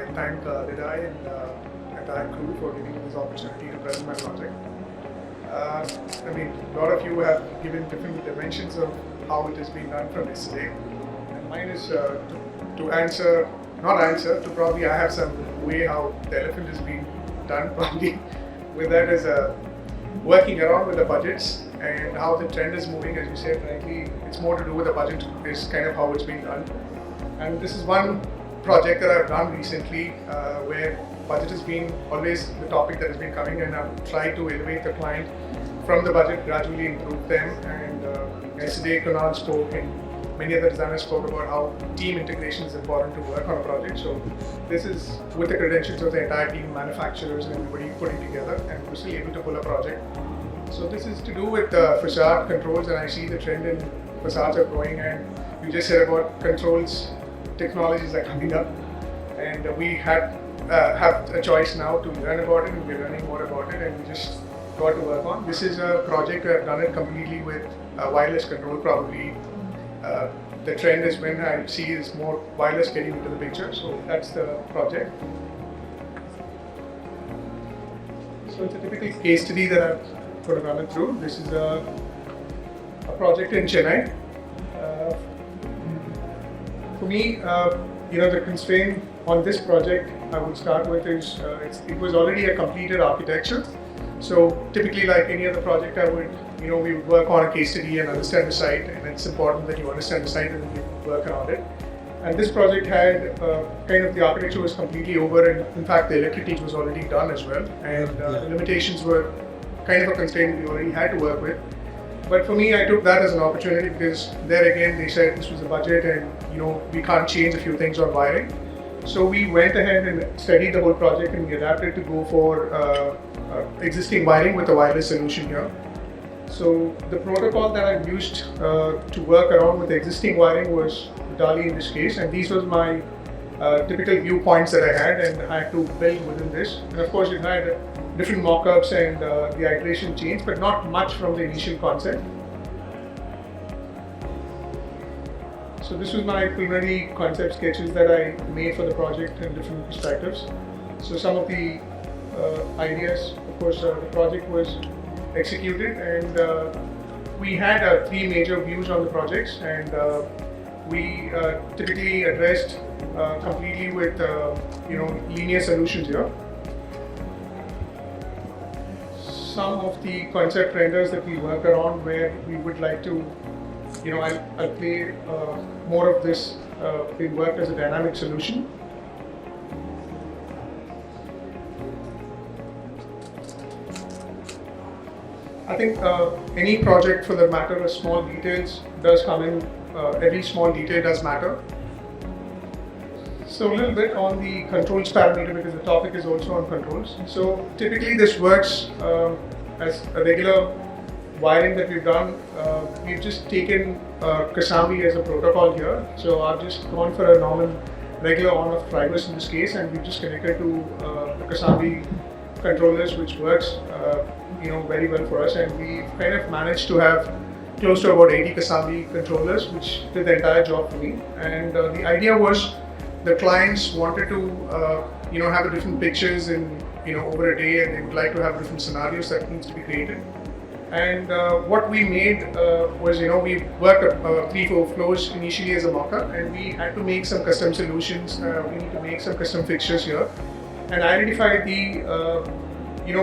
I thank LITELAB and entire crew for giving me this opportunity to present my project. A lot of you have given different dimensions of how it has been done from yesterday. And mine is to answer, not answer, to probably I have some way how the elephant has been done probably. With that is working around with the budgets and how the trend is moving, as you said rightly, it's more to do with the budget is kind of how it's being done. And this is one project that I've done recently where budget has been always the topic that has been coming, and I've tried to elevate the client from the budget, gradually improve them. And yesterday Kunal spoke and many other designers spoke about how team integration is important to work on a project. So this is with the credentials of the entire team, manufacturers and everybody putting together, and we're still able to pull a project. So this is to do with facade controls, and I see the trend in facades are growing, and you just said about controls technologies are coming up, and we have a choice now to learn about it, and we're learning more about it, and we just got to work on. This is a project I've done it completely with wireless control. Probably the trend is when I see is more wireless getting into the picture, so that's the project. So it's a typical case study that I'm going to run it through. This is a project in Chennai. For me, the constraint on this project I would start with is it was already a completed architecture. So typically, like any other project, we would work on a case study and understand the site, and it's important that you understand the site and then you work around it. And this project had kind of the architecture was completely over, and in fact the electricity was already done as well, and the limitations were kind of a constraint we already had to work with. But for me, I took that as an opportunity because there again they said this was a budget and we can't change a few things on wiring. So we went ahead and studied the whole project, and we adapted to go for existing wiring with a wireless solution here. So the protocol that I used to work around with the existing wiring was DALI in this case, and these was my typical viewpoints that I had, and I had to build within this. And of course it had different mock-ups and the iteration changed, but not much from the initial concept. So this was my preliminary concept sketches that I made for the project in different perspectives. So some of the ideas, of course, the project was executed, and we had three major views on the projects, and we typically addressed completely with linear solutions here. Some of the concept renders that we work around where we would like to, I'll play more of this being worked as a dynamic solution. I think any project for the matter of small details does come in, every small detail does matter. So a little bit on the controls parameter, because the topic is also on controls. So typically this works as a regular wiring that we've done. We've just taken Kasambi as a protocol here. So I've just gone for a normal regular on-off drivers in this case, and we've just connected to the Kasambi controllers, which works very well for us, and we've kind of managed to have close to about 80 Kasambi controllers, which did the entire job for me. And the idea was the clients wanted to have different pictures in over a day, and they would like to have different scenarios that needs to be created. And what we made was we worked 3-4 floors initially as a mock-up, and we had to make some custom solutions. We need to make some custom fixtures here, and identify the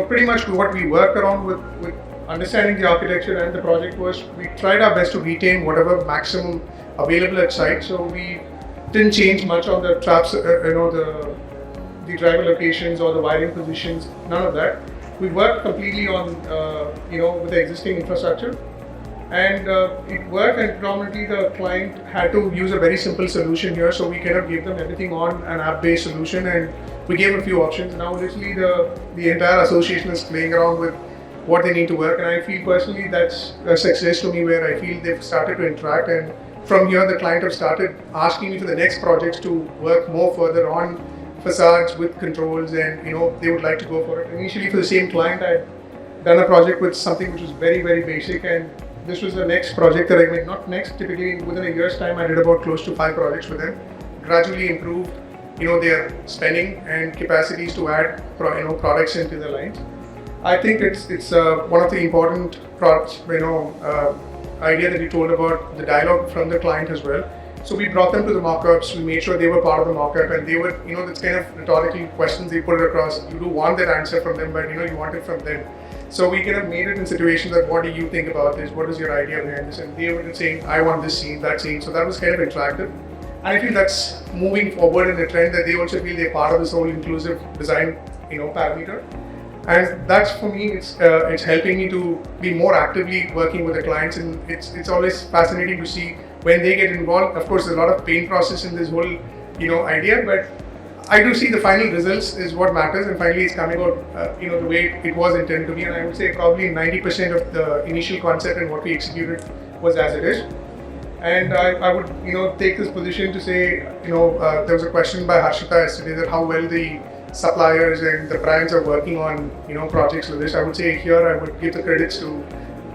pretty much what we worked around with understanding the architecture and the project was we tried our best to retain whatever maximum available at site. So we didn't change much on the traps, the driver locations or the wiring positions, none of that. We worked completely on, with the existing infrastructure, and it worked, and predominantly the client had to use a very simple solution here, so we kind of gave them everything on an app-based solution, and we gave a few options. Now literally the entire association is playing around with what they need to work, and I feel personally that's a success to me, where I feel they've started to interact, and from here the client have started asking me for the next projects to work more further on facades with controls, and they would like to go for it. Initially for the same client I had done a project with something which was very, very basic, and this was the next project that I made. Not next, typically within a year's time I did about close to 5 projects with them. Gradually improved their spending and capacities to add products into the lines. I think it's one of the important idea that you told about the dialogue from the client as well. So we brought them to the mock-ups, we made sure they were part of the mock-up, and they were, that's kind of rhetorical questions they put it across. You do want that answer from them, but you want it from them. So we kind of made it in situations that, what do you think about this? What is your idea behind this? And they were saying, I want this scene, that scene. So that was kind of interactive. And I feel that's moving forward in a trend that they also feel they're part of this whole inclusive design, parameter. And that's, for me, it's helping me to be more actively working with the clients, and it's always fascinating to see when they get involved. Of course, there's a lot of pain process in this whole idea, but I do see the final results is what matters, and finally it's coming out the way it was intended to be. And I would say probably 90% of the initial concept and what we executed was as it is. And I would take this position to say there was a question by Harshita yesterday that how well the suppliers and the brands are working on projects like this. I would say here I would give the credits to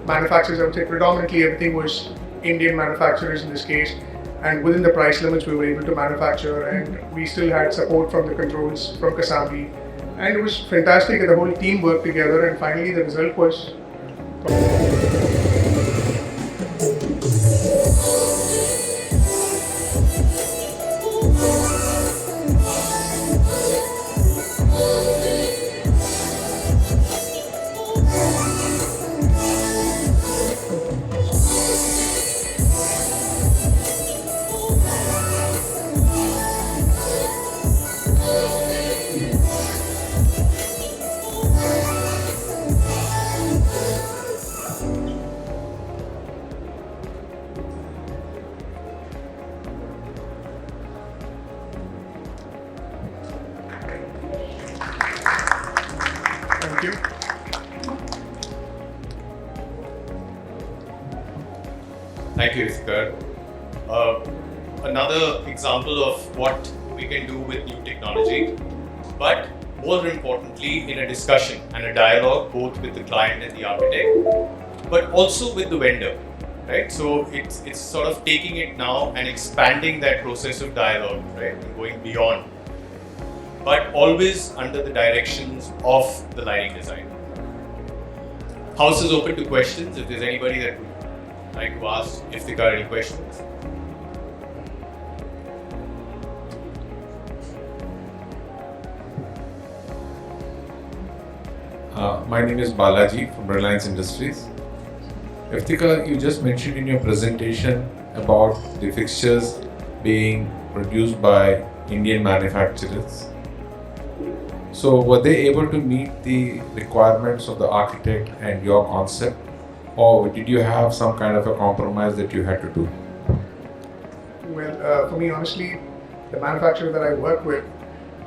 manufacturers. I would say predominantly everything was Indian manufacturers in this case, and within the price limits we were able to manufacture, and we still had support from the controls from Kasambi, and it was fantastic that the whole team worked together, and finally the result was Thank you, Ifthikhar. Another example of what we can do with new technology, but more importantly in a discussion and a dialogue both with the client and the architect, but also with the vendor, right? So it's sort of taking it now and expanding that process of dialogue, right, and going beyond, but always under the directions of the lighting design. House is open to questions. If there's anybody that would like to ask Ifthikhar any questions. My name is Balaji from Reliance Industries. Ifthikhar, you just mentioned in your presentation about the fixtures being produced by Indian manufacturers. So were they able to meet the requirements of the architect and your concept, or did you have some kind of a compromise that you had to do? Well, for me, honestly, the manufacturer that I work with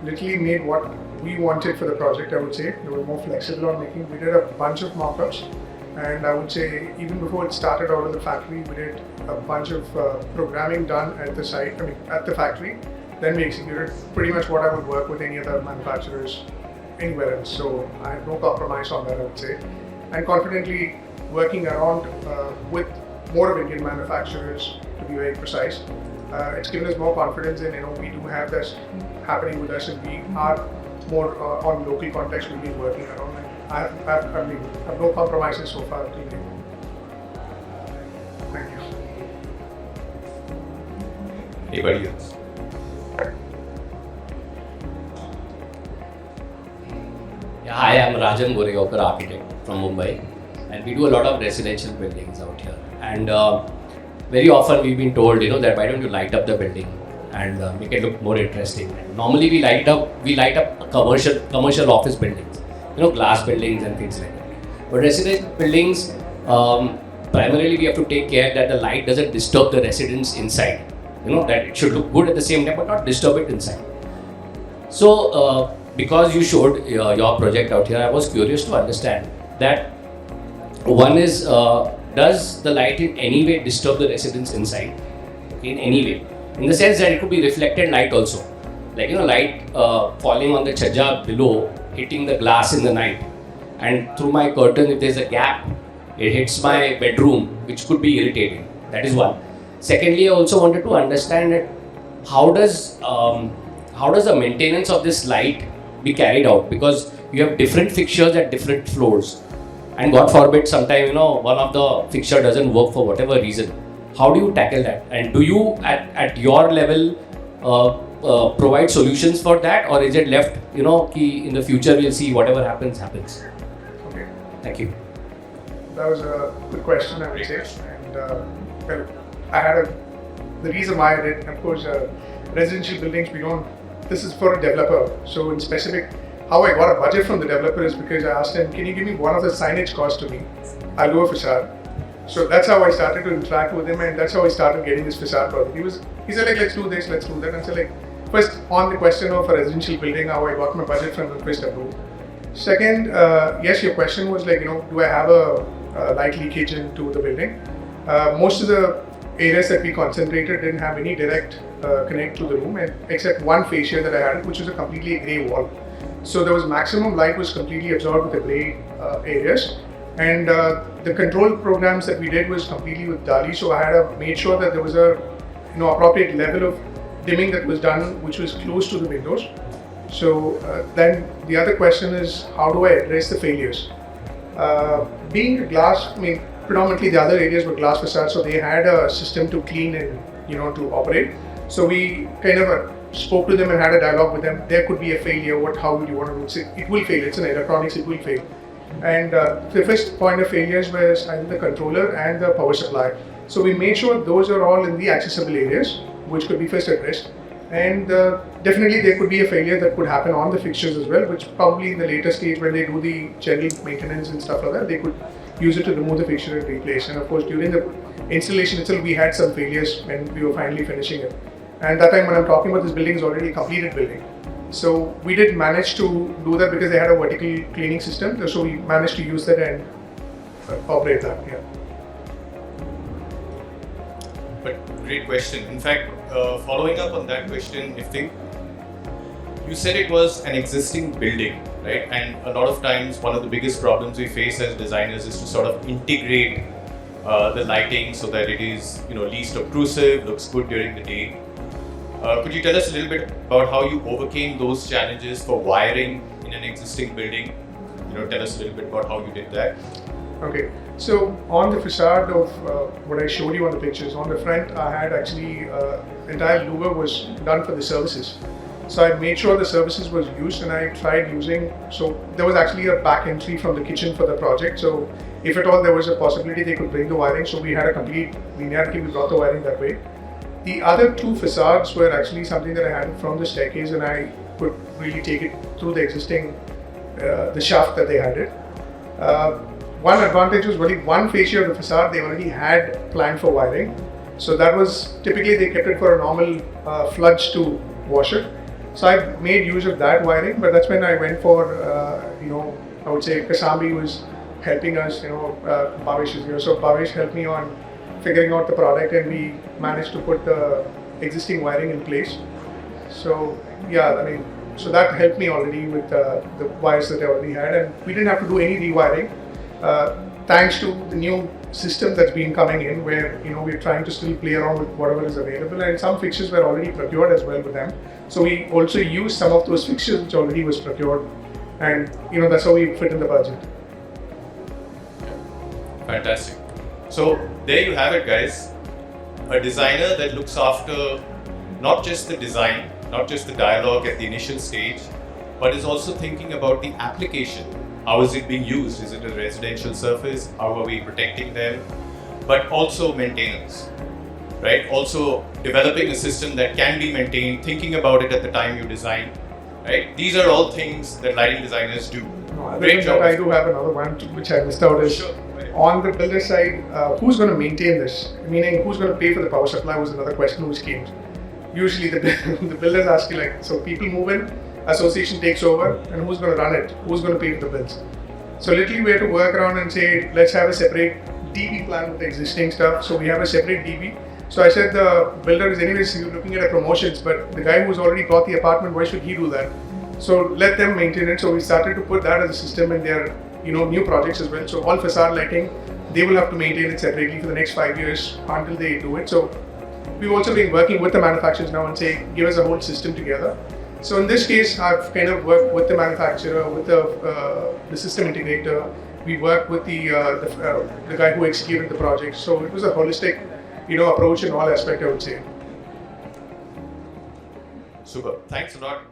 literally made what we wanted for the project, I would say. They were more flexible on making. We did a bunch of mock-ups, and I would say even before it started out of the factory, we did a bunch of programming done at the site, at the factory. Then we executed pretty much what I would work with any other manufacturers anywhere else. So I have no compromise on that, I would say. And confidently working around with more of Indian manufacturers, to be very precise. It's given us more confidence in, we do have this happening with us, and we are more on local context we've been working around. And I have no compromises so far. Thank you. Anybody else? Yeah, hi, I'm Rajan Goregaonkar, architect from Mumbai, and we do a lot of residential buildings out here. And very often we've been told, that why don't you light up the building and make it look more interesting. And normally we light up commercial office buildings, glass buildings and things like that. But residential buildings, primarily we have to take care that the light doesn't disturb the residents inside. That it should look good at the same time, but not disturb it inside. So, because you showed your project out here, I was curious to understand that one is, does the light in any way disturb the residents inside? Okay, in any way? In the sense that it could be reflected light also. Like, light falling on the chhaja below, hitting the glass in the night. And through my curtain, if there's a gap, it hits my bedroom, which could be irritating. That is one. Secondly, I also wanted to understand that how how does the maintenance of this light be carried out? Because you have different fixtures at different floors, and God forbid, sometime one of the fixture doesn't work for whatever reason. How do you tackle that? And do you at your level provide solutions for that, or is it left ki in the future we'll see whatever happens? Okay, Thank you. that was a good question, I would say. And well, the reason why I did, of course, residential buildings, this is for a developer. So in specific, how I got a budget from the developer is because I asked him, can you give me one of the signage costs to me? I'll do a facade. So that's how I started to interact with him, and that's how I started getting this facade project. He said like, let's do this, let's do that. And so like, first on the question of a residential building, how I got my budget from him, first approved. Second, yes, your question was like, do I have a light leakage into the building? Most of the areas that we concentrated didn't have any direct connect to the room, and except one fascia that I had, which was a completely grey wall. So there was maximum light was completely absorbed with the grey areas. And the control programs that we did was completely with DALI. So I had made sure that there was a appropriate level of dimming that was done, which was close to the windows. So then the other question is, how do I address the failures? Being a glass, predominantly the other areas were glass facades, so they had a system to clean and to operate. So we kind of spoke to them and had a dialogue with them. There could be a failure. How would you want to do it? It will fail. It's an electronics. It will fail. And the first point of failures was either the controller and the power supply. So we made sure those are all in the accessible areas, which could be first addressed. And definitely there could be a failure that could happen on the fixtures as well, which probably in the later stage when they do the general maintenance and stuff like that, they could use it to remove the fixture and replace. And of course during the installation itself, we had some failures when we were finally finishing it. And that time when I'm talking about this building is already a completed building. So we did manage to do that because they had a vertical cleaning system. So we managed to use that and operate that. Yeah. But great question. In fact, following up on that question, you said it was an existing building, right? And a lot of times, one of the biggest problems we face as designers is to sort of integrate the lighting so that it is, least obtrusive, looks good during the day. Could you tell us a little bit about how you overcame those challenges for wiring in an existing building? Tell us a little bit about how you did that. Okay, so on the facade of what I showed you on the pictures, on the front I had actually entire louver was done for the services. So I made sure the services was used, and I tried using, so there was actually a back entry from the kitchen for the project. So if at all there was a possibility they could bring the wiring, so we had a complete linearity, we brought the wiring that way. The other two facades were actually something that I had from the staircase, and I could really take it through the existing, the shaft that they had it. One advantage was only one fascia of the facade they already had planned for wiring. So that was, typically they kept it for a normal floods to washer. So I made use of that wiring, but that's when I went for, I would say Kasambi was helping us, Bhavesh is here. So Bhavesh helped me on figuring out the product, and we managed to put the existing wiring in place. So yeah, so that helped me already with the wires that I already had, and we didn't have to do any rewiring. Thanks to the new system that's been coming in, where we're trying to still play around with whatever is available, and some fixtures were already procured as well with them. So we also used some of those fixtures which already was procured, and that's how we fit in the budget. Fantastic. So there you have it, guys. A designer that looks after not just the design, not just the dialogue at the initial stage, but is also thinking about the application. How is it being used? Is it a residential surface? How are we protecting them? But also maintenance, right? Also developing a system that can be maintained, thinking about it at the time you design, right? These are all things that lighting designers do. Great job. I do have another one which I missed out. Is Sure. on the builder side, who's going to maintain this? Meaning, who's going to pay for the power supply was another question which came. Usually the builders ask you so people move in, association takes over, and who's going to run it? Who's going to pay for the bills? So literally we have to work around and say, let's have a separate DB plan with the existing stuff. So we have a separate DB. So I said the builder is anyways looking at a promotions, but the guy who's already bought the apartment, why should he do that? So let them maintain it. So we started to put that as a system in their new projects as well. So all facade lighting, they will have to maintain it separately for the next 5 years until they do it. So we've also been working with the manufacturers now and say, give us a whole system together. So in this case, I've kind of worked with the manufacturer, with the system integrator. We worked with the guy who executed the project. So it was a holistic, approach in all aspects, I would say. Super. Thanks a lot.